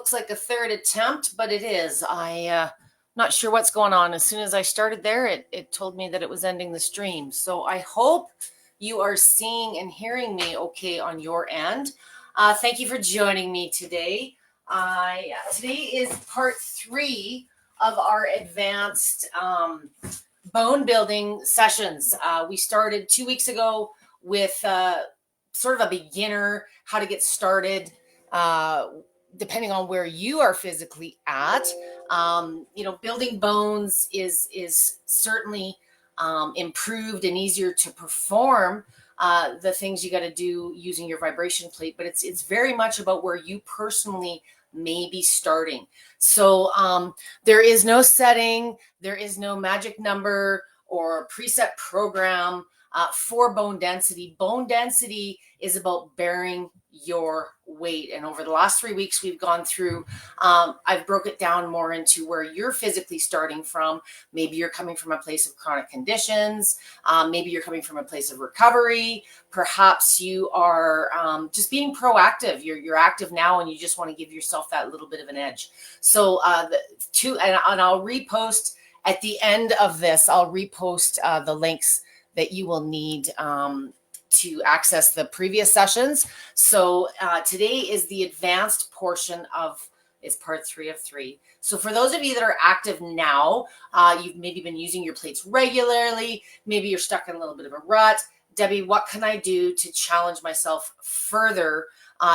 looks like a third attempt, but it is. Not sure what's going on. As soon as I started there, it told me that it was ending the stream. So I hope you are seeing and hearing me okay on your end. Thank you for joining me today. Today is part 3 of our advanced bone building sessions. We started 2 weeks ago with sort of a beginner, how to get started, depending on where you are physically at. Building bones is certainly improved and easier to perform the things you got to do using your vibration plate, but it's very much about where you personally may be starting. So there is no setting, there is no magic number or preset program for bone density. Bone density is about bearing your weight. And over the last 3 weeks, we've gone through, I've broke it down more into where you're physically starting from. Maybe you're coming from a place of chronic conditions. Maybe you're coming from a place of recovery. Perhaps you are just being proactive. You're active now and you just want to give yourself that little bit of an edge. So and I'll repost at the end of this, I'll repost the links that you will need to access the previous sessions. So today is the advanced portion of, it's part 3 of 3. So for those of you that are active now, you've maybe been using your plates regularly, maybe you're stuck in a little bit of a rut. Debbie, what can I do to challenge myself further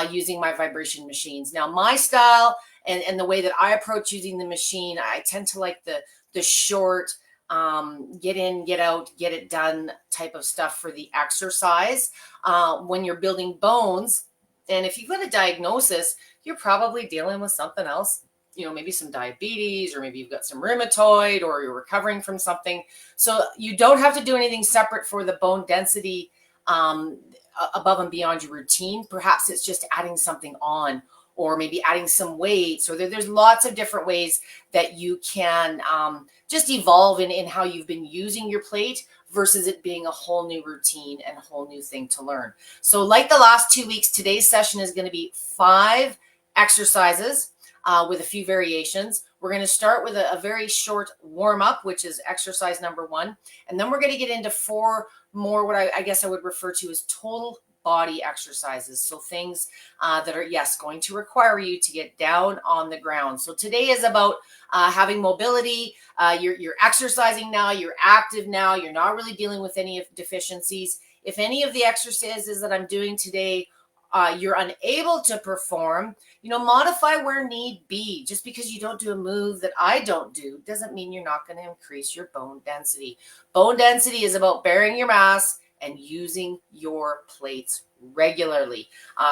using my vibration machines? Now, my style and the way that I approach using the machine, I tend to like the short, get in, get out, get it done type of stuff for the exercise. When you're building bones, and if you've got a diagnosis, you're probably dealing with something else, maybe some diabetes, or maybe you've got some rheumatoid, or you're recovering from something. So you don't have to do anything separate for the bone density above and beyond your routine. Perhaps it's just adding something on, or maybe adding some weights, or there's lots of different ways that you can just evolve in how you've been using your plate versus it being a whole new routine and a whole new thing to learn. So like the last 2 weeks, today's session is going to be 5 exercises with a few variations. We're going to start with a very short warm up, which is exercise number 1. And then we're going to get into 4 more, what I guess I would refer to as total body exercises. So things that are, yes, going to require you to get down on the ground. So today is about having mobility. You're exercising now, you're active now, you're not really dealing with any deficiencies. If any of the exercises that I'm doing today you're unable to perform, modify where need be. Just because you don't do a move that I don't do doesn't mean you're not going to increase your bone density. Bone density is about bearing your mass and using your plates regularly.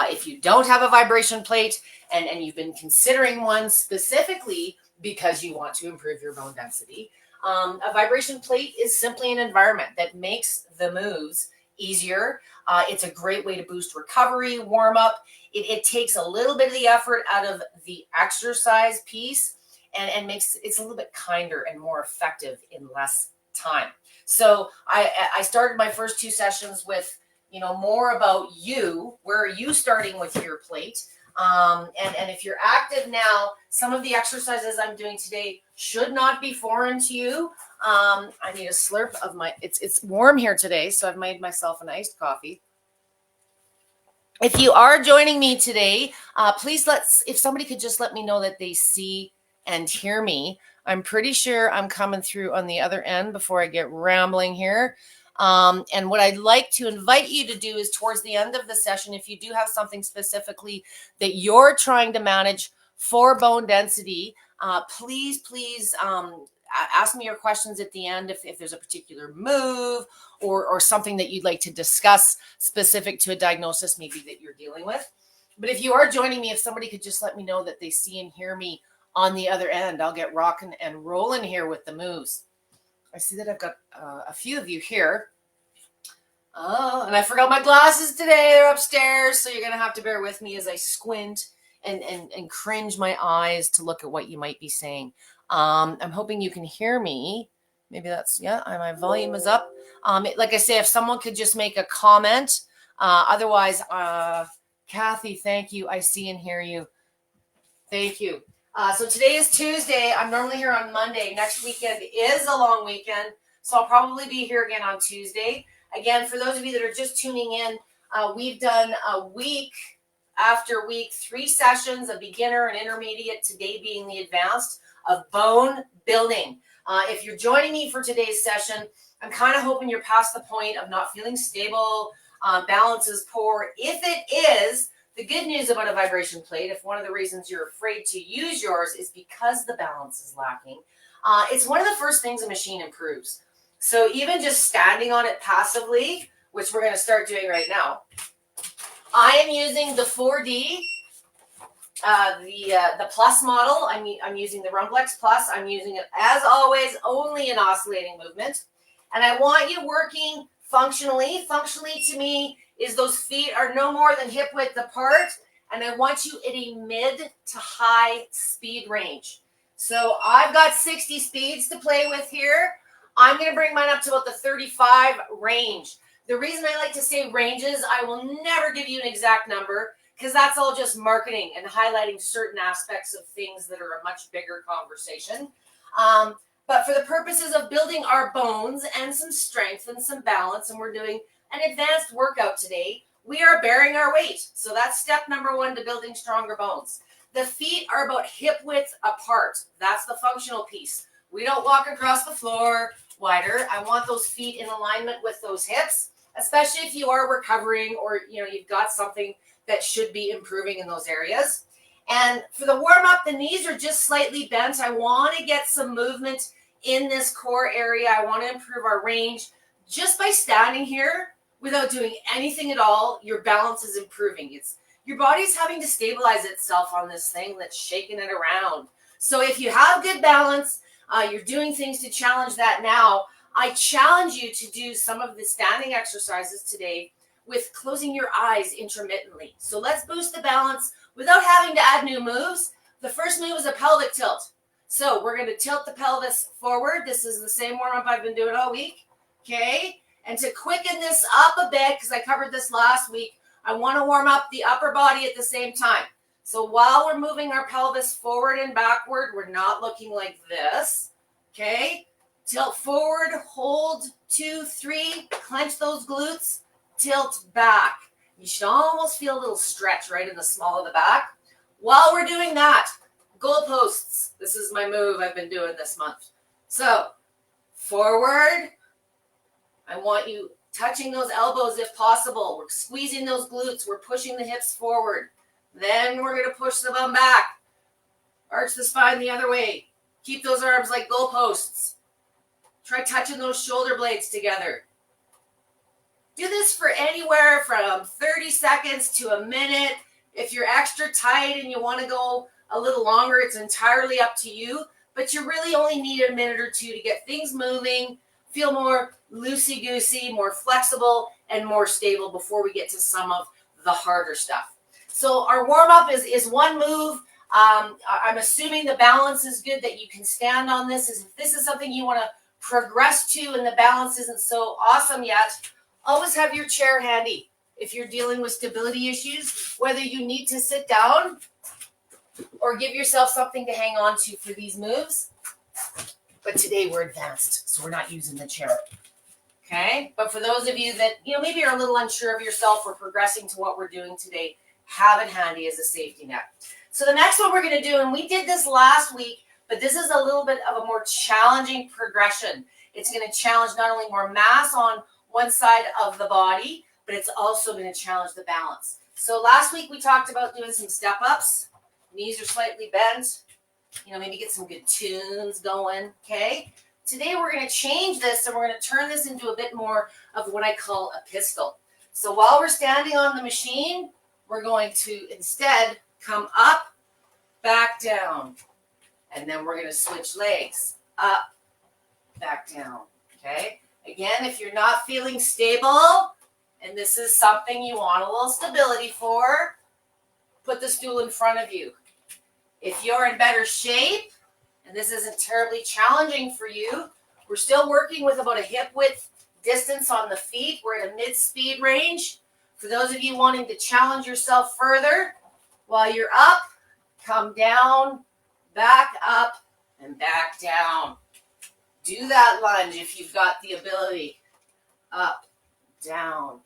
If you don't have a vibration plate and you've been considering one specifically because you want to improve your bone density, a vibration plate is simply an environment that makes the moves easier. It's a great way to boost recovery, warm up. It takes a little bit of the effort out of the exercise piece and makes it's a little bit kinder and more effective in less time. So I started my first 2 sessions with, more about you. Where are you starting with your plate? And if you're active now, some of the exercises I'm doing today should not be foreign to you. I need a slurp of my, it's warm here today, so I've made myself an iced coffee. If you are joining me today, please if somebody could just let me know that they see and hear me. I'm pretty sure I'm coming through on the other end before I get rambling here. And what I'd like to invite you to do is towards the end of the session, if you do have something specifically that you're trying to manage for bone density, please ask me your questions at the end if there's a particular move or something that you'd like to discuss specific to a diagnosis maybe that you're dealing with. But if you are joining me, if somebody could just let me know that they see and hear me on the other end, I'll get rocking and rolling here with the moves. I see that I've got a few of you here. Oh, and I forgot my glasses today. They're upstairs, so you're going to have to bear with me as I squint and cringe my eyes to look at what you might be saying. I'm hoping you can hear me. Maybe that's, yeah, my volume is up. Like I say, if someone could just make a comment. Otherwise, Kathy, thank you. I see and hear you. Thank you. So today is Tuesday. I'm normally here on Monday. Next weekend is a long weekend, so I'll probably be here again on Tuesday. Again, for those of you that are just tuning in, we've done a week after week, 3 sessions, a beginner and intermediate, today being the advanced, of bone building. If you're joining me for today's session, I'm kind of hoping you're past the point of not feeling stable, balance is poor. If it is, the good news about a vibration plate, if one of the reasons you're afraid to use yours is because the balance is lacking, it's one of the first things a machine improves. So even just standing on it passively, which we're going to start doing right now, I am using the 4D, the Plus model. I'm using the Rumblex Plus. I'm using it, as always, only in oscillating movement. And I want you working functionally. Functionally, to me, is those feet are no more than hip width apart. And I want you at a mid to high speed range. So I've got 60 speeds to play with here. I'm going to bring mine up to about the 35 range. The reason I like to say ranges, I will never give you an exact number because that's all just marketing and highlighting certain aspects of things that are a much bigger conversation. But for the purposes of building our bones and some strength and some balance, and we're doing an advanced workout today, we are bearing our weight. So that's step number 1 to building stronger bones. The feet are about hip width apart. That's the functional piece. We don't walk across the floor wider. I want those feet in alignment with those hips, especially if you are recovering or you've got something that should be improving in those areas. And for the warm up, the knees are just slightly bent. I want to get some movement in this core area. I want to improve our range. Just by standing here without doing anything at all, your balance is improving. Your body's having to stabilize itself on this thing that's shaking it around. So if you have good balance, you're doing things to challenge that now. I challenge you to do some of the standing exercises today with closing your eyes intermittently. So let's boost the balance without having to add new moves. The first move is a pelvic tilt. So we're going to tilt the pelvis forward. This is the same warm-up I've been doing all week. Okay? And to quicken this up a bit, because I covered this last week, I want to warm up the upper body at the same time. So while we're moving our pelvis forward and backward, we're not looking like this. Okay? Tilt forward, hold, 2, 3, clench those glutes, tilt back. You should almost feel a little stretch right in the small of the back. While we're doing that, goalposts. This is my move I've been doing this month. So, forward. I want you touching those elbows if possible. We're squeezing those glutes. We're pushing the hips forward. Then we're going to push the bum back. Arch the spine the other way. Keep those arms like goalposts. Try touching those shoulder blades together. Do this for anywhere from 30 seconds to a minute. If you're extra tight and you want to go a little longer, it's entirely up to you. But you really only need a minute or 2 to get things moving, feel more loosey-goosey, more flexible, and more stable before we get to some of the harder stuff. So our warm-up is one move. I'm assuming the balance is good, that you can stand on this. If this is something you want to progress to and the balance isn't so awesome yet, always have your chair handy. If you're dealing with stability issues, whether you need to sit down or give yourself something to hang on to for these moves. But today we're advanced, so we're not using the chair. Okay? But for those of you that, maybe are a little unsure of yourself or progressing to what we're doing today, have it handy as a safety net. So the next one we're going to do, and we did this last week, but this is a little bit of a more challenging progression. It's going to challenge not only more mass on one side of the body, but it's also going to challenge the balance. So last week we talked about doing some step-ups. Knees are slightly bent. Maybe get some good tunes going, okay? Today we're going to change this, and we're going to turn this into a bit more of what I call a pistol. So while we're standing on the machine, we're going to instead come up, back down. And then we're going to switch legs. Up, back down, okay? Again, if you're not feeling stable, and this is something you want a little stability for, put the stool in front of you. If you're in better shape, and this isn't terribly challenging for you, we're still working with about a hip width distance on the feet. We're at a mid-speed range. For those of you wanting to challenge yourself further, while you're up, come down, back up, and back down. Do that lunge if you've got the ability. Up, down.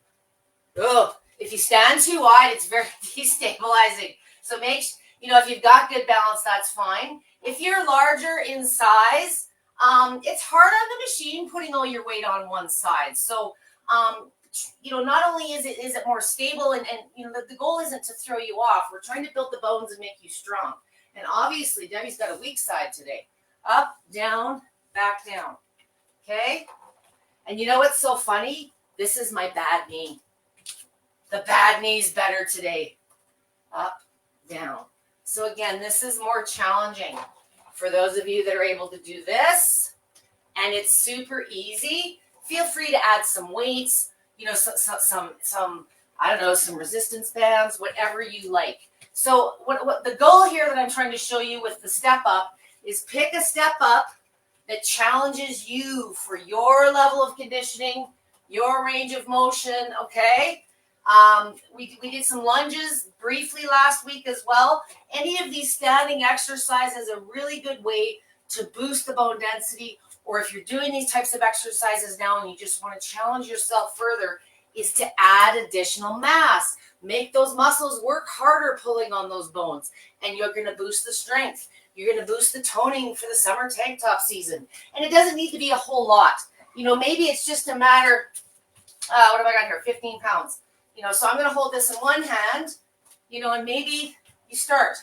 Oh, if you stand too wide, it's very destabilizing. So if you've got good balance, that's fine. If you're larger in size, it's hard on the machine putting all your weight on one side. So, not only is it more stable, and the goal isn't to throw you off. We're trying to build the bones and make you strong. And obviously, Debbie's got a weak side today. Up, down, back down. Okay? And you know what's so funny? This is my bad knee. The bad knee's better today. Up, down. So again, this is more challenging for those of you that are able to do this. And it's super easy. Feel free to add some weights, some resistance bands, whatever you like. So what the goal here that I'm trying to show you with the step up is pick a step up that challenges you for your level of conditioning, your range of motion, okay? We did some lunges briefly last week as well. Any of these standing exercises are a really good way to boost the bone density, or if you're doing these types of exercises now and you just want to challenge yourself further, is to add additional mass. Make those muscles work harder pulling on those bones, and you're going to boost the strength. You're going to boost the toning for the summer tank top season. And it doesn't need to be a whole lot. Maybe it's just a matter, what have I got here? 15 pounds. So I'm going to hold this in one hand, and maybe you start.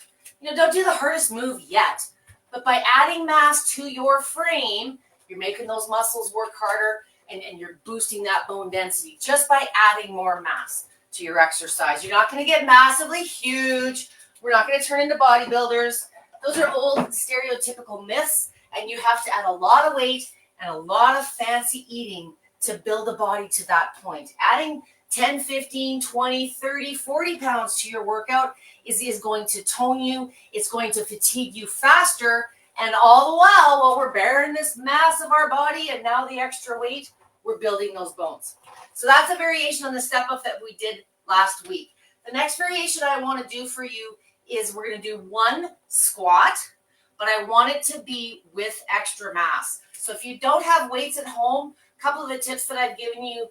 Don't do the hardest move yet. But by adding mass to your frame, you're making those muscles work harder, and you're boosting that bone density just by adding more mass to your exercise. You're not going to get massively huge. We're not going to turn into bodybuilders. Those are old stereotypical myths, and you have to add a lot of weight and a lot of fancy eating to build a body to that point. Adding 10, 15, 20, 30, 40 pounds to your workout is going to tone you. It's going to fatigue you faster. And all the while we're bearing this mass of our body and now the extra weight, we're building those bones. So that's a variation on the step up that we did last week. The next variation I want to do for you is we're going to do one squat, but I want it to be with extra mass. So if you don't have weights at home, a couple of the tips that I've given you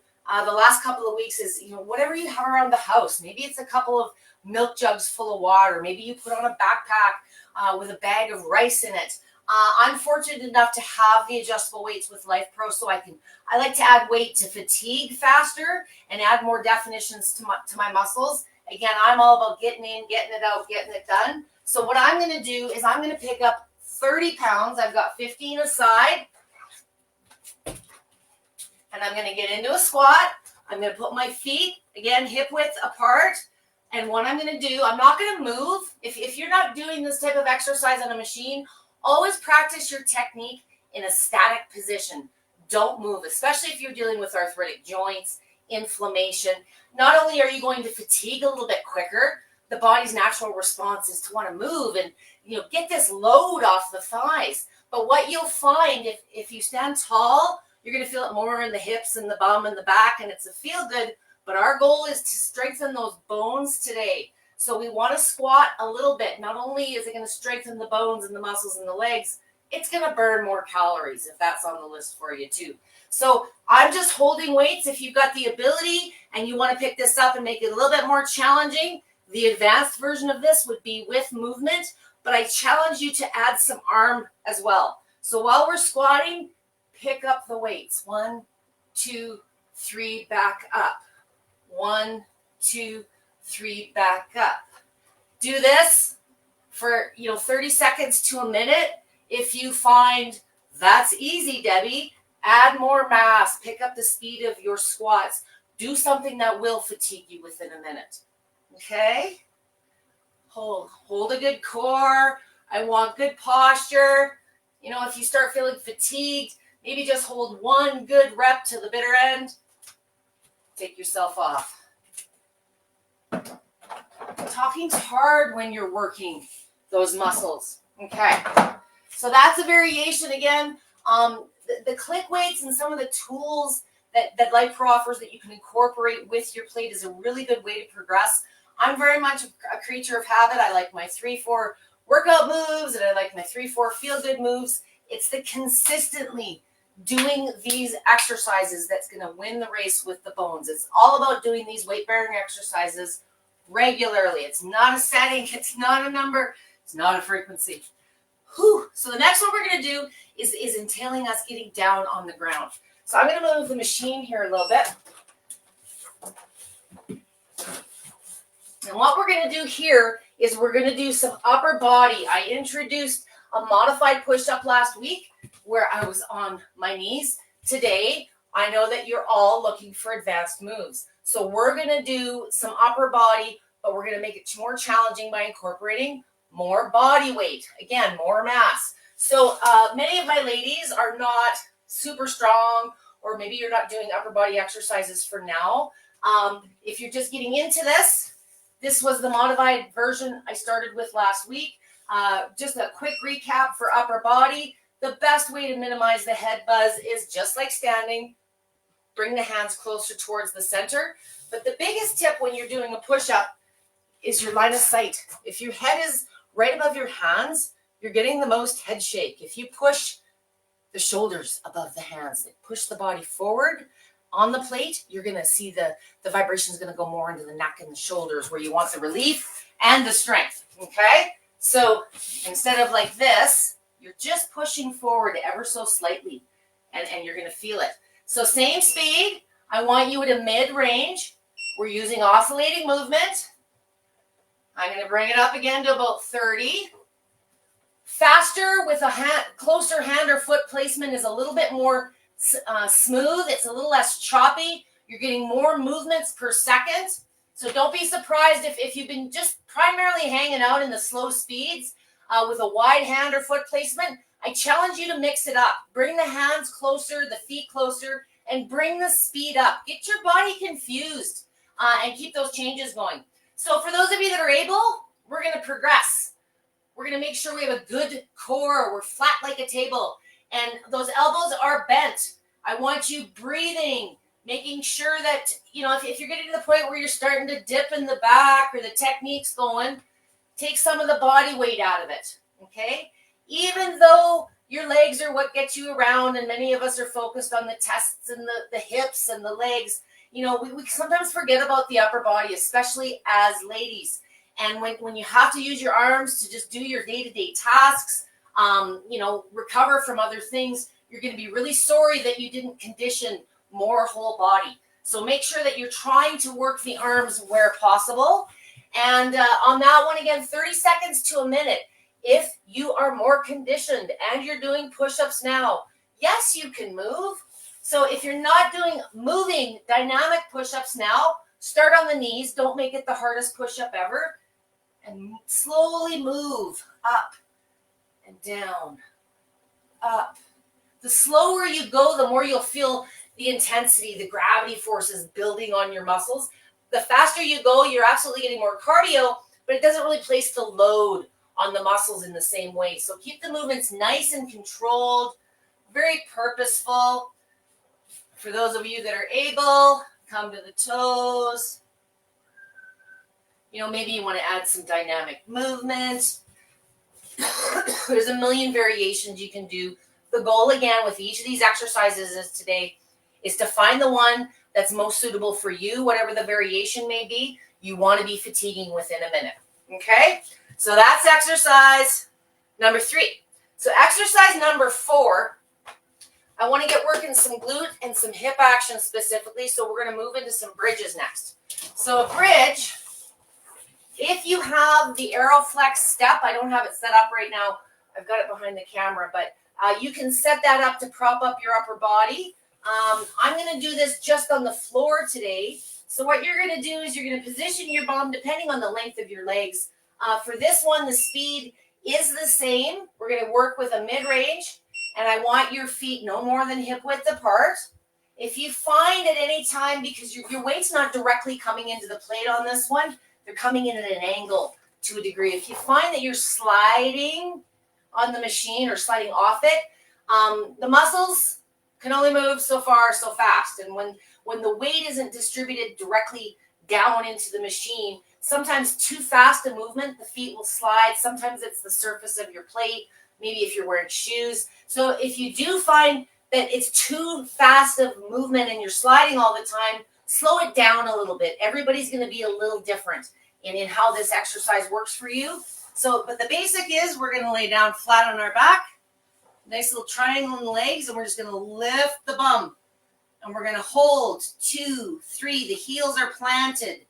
the last couple of weeks is, whatever you have around the house. Maybe it's a couple of milk jugs full of water. Maybe you put on a backpack with a bag of rice in it. I'm fortunate enough to have the adjustable weights with Life Pro, so I like to add weight to fatigue faster and add more definitions to my muscles. Again, I'm all about getting in, getting it out, getting it done. So what I'm going to do is I'm going to pick up 30 pounds. I've got 15 aside. And I'm going to get into a squat. I'm going to put my feet, again, hip width apart. And what I'm going to do, I'm not going to move. If you're not doing this type of exercise on a machine, always practice your technique in a static position. Don't move, especially if you're dealing with arthritic joints, inflammation. Not only are you going to fatigue a little bit quicker, the body's natural response is to want to move and get this load off the thighs. But what you'll find if you stand tall, you're going to feel it more in the hips and the bum and the back, and it's a feel good. But our goal is to strengthen those bones today. So we want to squat a little bit. Not only is it going to strengthen the bones and the muscles and the legs, it's going to burn more calories if that's on the list for you too. So I'm just holding weights. If you've got the ability and you want to pick this up and make it a little bit more challenging, the advanced version of this would be with movement, but I challenge you to add some arm as well. So while we're squatting, pick up the weights. 1, 2, 3, back up. 1, 2, 3, back up. Do this for 30 seconds to a minute. If you find that's easy, Debbie, add more mass. Pick up the speed of your squats. Do something that will fatigue you within a minute. Okay? Hold a good core. I want good posture. If you start feeling fatigued, maybe just hold one good rep to the bitter end. Take yourself off. Talking's hard when you're working those muscles. Okay. So that's a variation again. The click weights and some of the tools that Life Pro offers that you can incorporate with your plate is a really good way to progress. I'm very much a creature of habit. I like my 3, 4, workout moves and I like my 3-4 feel-good moves. It's the consistently doing these exercises that's going to win the race with the bones. It's all about doing these weight-bearing exercises regularly. It's not a setting. It's not a number. It's not a frequency. Whew. So the next one we're going to do is entailing us getting down on the ground. So I'm going to move the machine here a little bit. And what we're going to do here is we're going to do some upper body. I introduced a modified push-up last week where I was on my knees. Today, I know that you're all looking for advanced moves. So we're going to do some upper body, but we're going to make it more challenging by incorporating more body weight. Again, more mass. So many of my ladies are not super strong, or maybe you're not doing upper body exercises for now. If you're just getting into this, this was the modified version I started with last week. Just a quick recap for upper body. The best way to minimize the head buzz is just like standing, bring the hands closer towards the center. But the biggest tip when you're doing a push-up is your line of sight. If your head is right above your hands, you're getting the most head shake. If you push the shoulders above the hands, like push the body forward on the plate, you're going to see the vibration is going to go more into the neck and the shoulders where you want the relief and the strength, okay? So instead of like this, you're just pushing forward ever so slightly, and you're going to feel it. So same speed. I want you at a mid-range. We're using oscillating movement. I'm going to bring it up again to about 30. Faster with a closer hand or foot placement is a little bit more smooth. It's a little less choppy. You're getting more movements per second. So don't be surprised if you've been just primarily hanging out in the slow speeds with a wide hand or foot placement. I challenge you to mix it up. Bring the hands closer, the feet closer, and bring the speed up. Get your body confused and keep those changes going. So for those of you that are able, we're going to progress. We're going to make sure we have a good core. We're flat like a table. And those elbows are bent. I want you breathing, making sure that, you know, if you're getting to the point where you're starting to dip in the back or the technique's going, take some of the body weight out of it, okay? Even though your legs are what gets you around, and many of us are focused on the chest and the hips and the legs, you know, we sometimes forget about the upper body, especially as ladies. And when you have to use your arms to just do your day-to-day tasks, you know, recover from other things, you're going to be really sorry that you didn't condition more whole body. So make sure that you're trying to work the arms where possible. And on that one, again, 30 seconds to a minute. If you are more conditioned and you're doing push-ups now, yes, you can move. So if you're not doing moving dynamic push-ups now, start on the knees. Don't make it the hardest push-up ever. And slowly move up and down, up. The slower you go, the more you'll feel the intensity, the gravity forces building on your muscles. The faster you go, you're absolutely getting more cardio, but it doesn't really place the load on the muscles in the same way. So keep the movements nice and controlled, very purposeful. For those of you that are able, come to the toes. You know, maybe you want to add some dynamic movement. There's a million variations you can do. The goal, again, with each of these exercises today is to find the one that's most suitable for you, whatever the variation may be. You want to be fatiguing within a minute, okay? So that's exercise number 3. So exercise number 4, I want to get working some glute and some hip action specifically, so we're going to move into some bridges next. So a bridge, if you have the AeroFlex step, I don't have it set up right now. I've got it behind the camera, but you can set that up to prop up your upper body. I'm going to do this just on the floor today. So what you're going to do is you're going to position your bum depending on the length of your legs. For this one, the speed is the same. We're going to work with a mid-range, and I want your feet no more than hip width apart. If you find at any time, because your weight's not directly coming into the plate on this one, they're coming in at an angle to a degree. If you find that you're sliding on the machine or sliding off it, the muscles can only move so far, so fast. And when the weight isn't distributed directly down into the machine, Sometimes too fast a movement, the feet will slide. Sometimes it's the surface of your plate, maybe if you're wearing shoes. So if you do find that it's too fast of movement and you're sliding all the time, slow it down a little bit. Everybody's going to be a little different in how this exercise works for you. So, but the basic is we're going to lay down flat on our back, nice little triangle in the legs, and we're just going to lift the bum. And we're going to hold 2, 3. The heels are planted.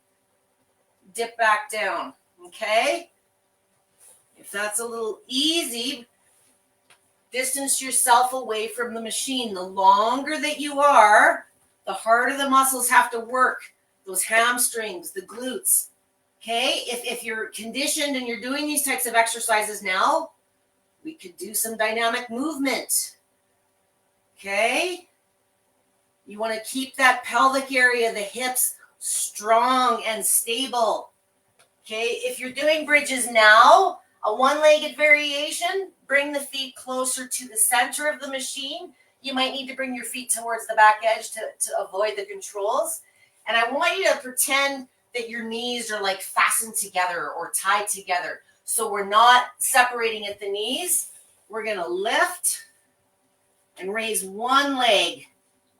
Dip back down, okay? If that's a little easy, distance yourself away from the machine. The longer that you are, the harder the muscles have to work. Those hamstrings, the glutes. Okay, if you're conditioned and you're doing these types of exercises now, we could do some dynamic movement. Okay, you want to keep that pelvic area, the hips, strong and stable. Okay, if you're doing bridges now, a one-legged variation, bring the feet closer to the center of the machine. You might need to bring your feet towards the back edge to avoid the controls. And I want you to pretend that your knees are like fastened together or tied together. So we're not separating at the knees. We're going to lift and raise one leg,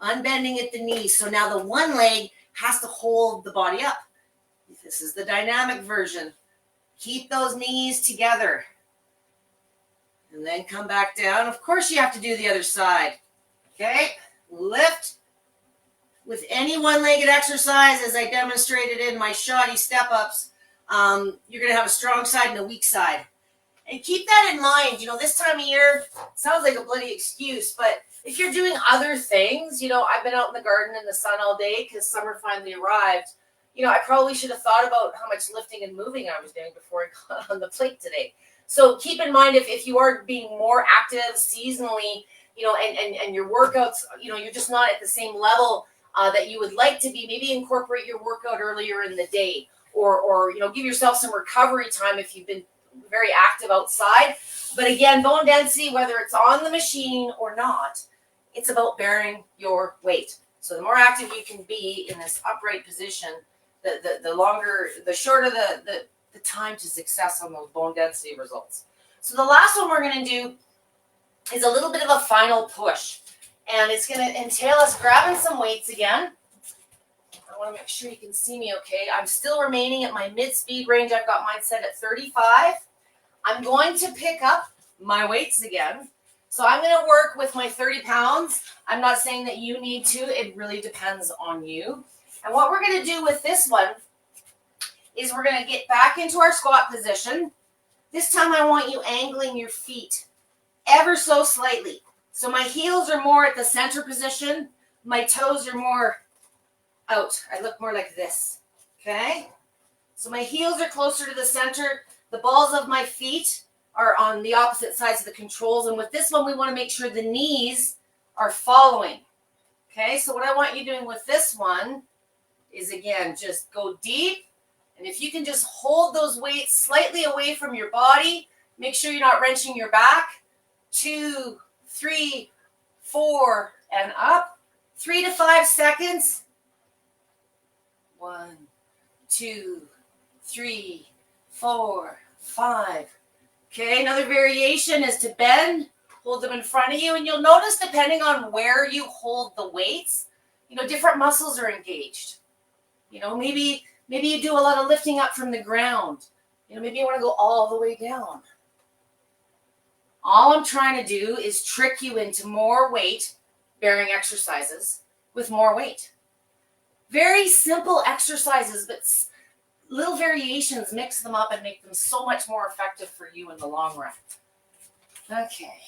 unbending at the knees. So now the one leg has to hold the body up. This is the dynamic version. Keep those knees together. And then come back down. Of course, you have to do the other side. Okay? Lift. With any one-legged exercise, as I demonstrated in my shoddy step-ups, you're going to have a strong side and a weak side. And keep that in mind. You know, this time of year, sounds like a bloody excuse, but if you're doing other things, you know, I've been out in the garden in the sun all day because summer finally arrived. You know, I probably should have thought about how much lifting and moving I was doing before I got on the plate today. So keep in mind, if you are being more active seasonally, you know, and your workouts, you know, you're just not at the same level that you would like to be, maybe incorporate your workout earlier in the day, or you know, give yourself some recovery time if you've been very active outside. But again, bone density, whether it's on the machine or not, it's about bearing your weight. So the more active you can be in this upright position, the shorter the time to success on those bone density results. So the last one we're going to do is a little bit of a final push. And it's going to entail us grabbing some weights again. I want to make sure you can see me okay. I'm still remaining at my mid-speed range. I've got mine set at 35. I'm going to pick up my weights again. So I'm going to work with my 30 pounds. I'm not saying that you need to. It really depends on you. And what we're going to do with this one is we're going to get back into our squat position. This time I want you angling your feet ever so slightly. So my heels are more at the center position. My toes are more out. I look more like this, okay? So my heels are closer to the center. The balls of my feet are on the opposite sides of the controls. And with this one, we want to make sure the knees are following, okay? So what I want you doing with this one is, again, just go deep. And if you can just hold those weights slightly away from your body, make sure you're not wrenching your back. 2, 3, 4, and up. 3 to 5 seconds. 1, 2, 3, 4, 5. Okay, another variation is to bend, hold them in front of you, and you'll notice depending on where you hold the weights, you know, different muscles are engaged. You know, maybe you do a lot of lifting up from the ground. You know, maybe you want to go all the way down. All I'm trying to do is trick you into more weight bearing exercises with more weight. Very simple exercises, but little variations, mix them up and make them so much more effective for you in the long run. Okay.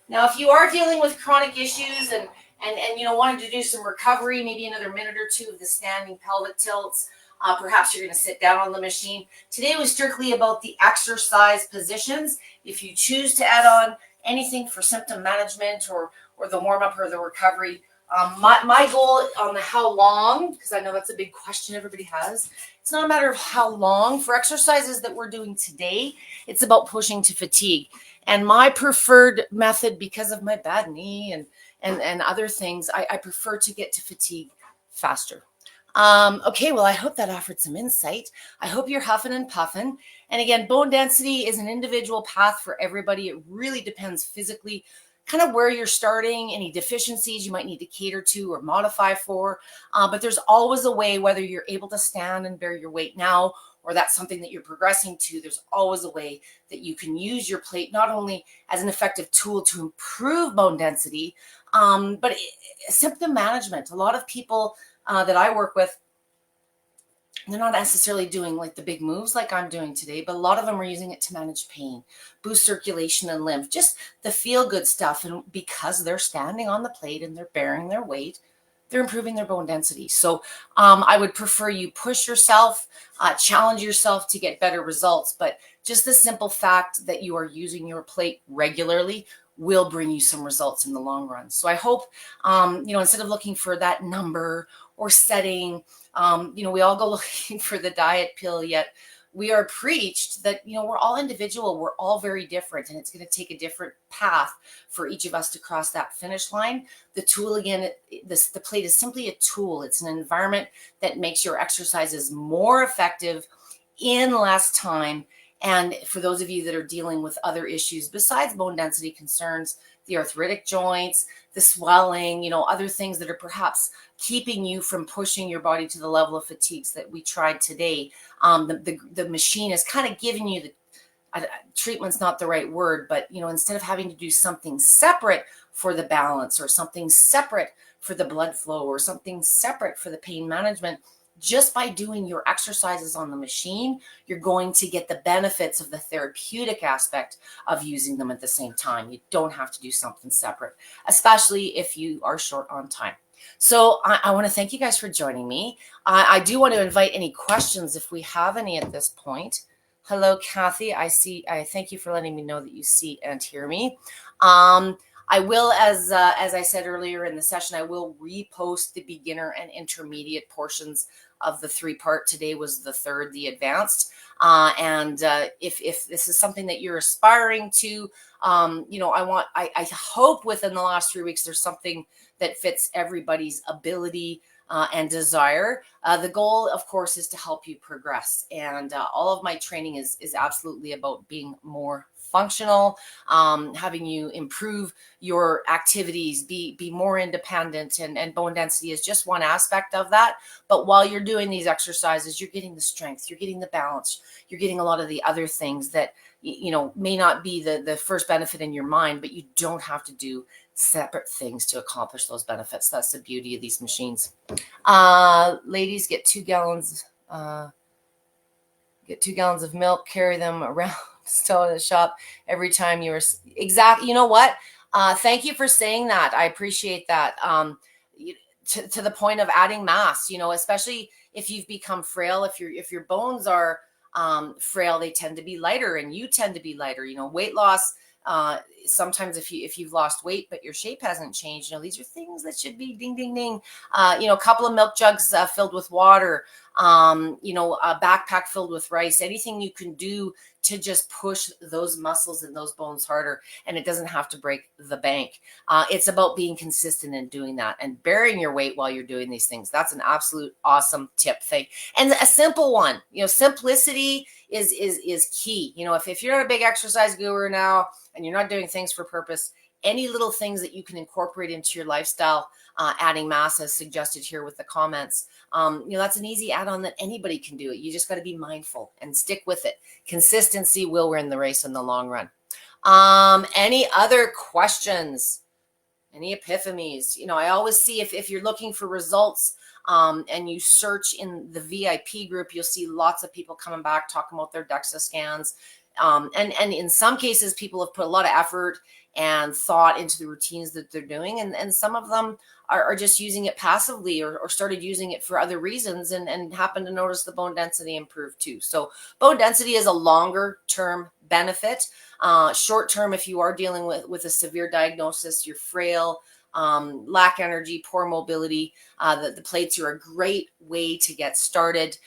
Now, if you are dealing with chronic issues and you know, wanted to do some recovery, maybe another minute or two of the standing pelvic tilts, perhaps you're going to sit down on the machine. Today was strictly about the exercise positions. If you choose to add on anything for symptom management or the warm-up or the recovery, my goal on the how long, because I know that's a big question everybody has, it's not a matter of how long. For exercises that we're doing today, it's about pushing to fatigue. And my preferred method, because of my bad knee and other things, I prefer to get to fatigue faster. Okay, well, I hope that offered some insight. I hope you're huffing and puffing. And again, bone density is an individual path for everybody. It really depends physically, kind of where you're starting, any deficiencies you might need to cater to or modify for. But there's always a way, whether you're able to stand and bear your weight now, or that's something that you're progressing to, there's always a way that you can use your plate not only as an effective tool to improve bone density, but symptom management. A lot of people that I work with, they're not necessarily doing like the big moves like I'm doing today, but a lot of them are using it to manage pain, boost circulation and lymph, just the feel good stuff. And because they're standing on the plate and they're bearing their weight, they're improving their bone density. So I would prefer you push yourself, challenge yourself to get better results. But just the simple fact that you are using your plate regularly will bring you some results in the long run. So I hope, instead of looking for that number or setting, we all go looking for the diet pill, yet we are preached that, we're all individual, we're all very different, and it's going to take a different path for each of us to cross that finish line. The tool, again, the plate is simply a tool. It's an environment that makes your exercises more effective in less time. And for those of you that are dealing with other issues besides bone density concerns, the arthritic joints, the swelling, other things that are perhaps keeping you from pushing your body to the level of fatigues that we tried today, the machine is kind of giving you treatment's not the right word, but instead of having to do something separate for the balance or something separate for the blood flow or something separate for the pain management, just by doing your exercises on the machine, you're going to get the benefits of the therapeutic aspect of using them at the same time. You don't have to do something separate, especially if you are short on time. So I want to thank you guys for joining me. I do want to invite any questions if we have any at this point. Hello, Kathy. I thank you for letting me know that you see and hear me. I will, as I said earlier in the session, I will repost the beginner and intermediate portions of the 3-part. Today was the 3rd, the advanced. If this is something that you're aspiring to, I hope within the last 3 weeks, there's something that fits everybody's ability and desire. The goal, of course, is to help you progress. And all of my training is absolutely about being more functional, having you improve your activities, be more independent, and bone density is just one aspect of that. But while you're doing these exercises, you're getting the strength, you're getting the balance, you're getting a lot of the other things that may not be the first benefit in your mind, but you don't have to do separate things to accomplish those benefits. That's the beauty of these machines. Ladies, get 2 gallons. Get 2 gallons of milk, carry them around, still in the shop every time you were exactly. You know what? Thank you for saying that. I appreciate that. To the point of adding mass, especially if you've become frail, if your bones are frail, they tend to be lighter, and you tend to be lighter. Weight loss. Sometimes if you've lost weight but your shape hasn't changed, these are things that should be ding ding ding. A couple of milk jugs filled with water, a backpack filled with rice, anything you can do to just push those muscles and those bones harder, and it doesn't have to break the bank. It's about being consistent in doing that and bearing your weight while you're doing these things. That's an absolute awesome tip thing, and a simple one. Simplicity is key. If you're not a big exercise guru now and you're not doing things for purpose, any little things that you can incorporate into your lifestyle, adding mass as suggested here with the comments, that's an easy add-on that anybody can do it. You just got to be mindful and stick with it. Consistency will win the race in the long run. Any other questions? Any epiphanies? I always see if you're looking for results, and you search in the VIP group, you'll see lots of people coming back talking about their DEXA scans. And in some cases, people have put a lot of effort and thought into the routines that they're doing. And some of them are just using it passively or started using it for other reasons and happen to notice the bone density improve too. So bone density is a longer term benefit. Short term, if you are dealing with a severe diagnosis, you're frail, lack energy, poor mobility, the plates are a great way to get started.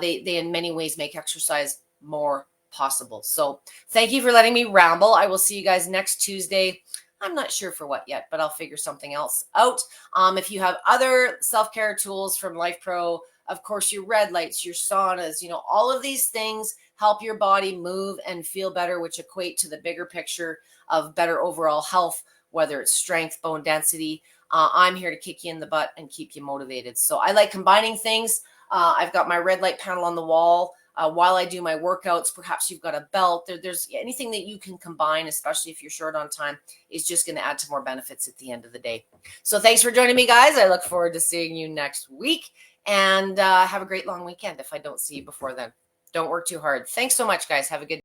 They in many ways make exercise more possible. So thank you for letting me ramble. I will see you guys next Tuesday. I'm not sure for what yet, but I'll figure something else out. If you have other self-care tools from Life Pro, of course, your red lights, your saunas, all of these things help your body move and feel better, which equate to the bigger picture of better overall health, whether it's strength, bone density. I'm here to kick you in the butt and keep you motivated. So I like combining things. I've got my red light panel on the wall. While I do my workouts, perhaps you've got a belt. There's anything that you can combine, especially if you're short on time, is just going to add to more benefits at the end of the day. So thanks for joining me, guys. I look forward to seeing you next week, and have a great long weekend if I don't see you before then. Don't work too hard. Thanks so much, guys. Have a good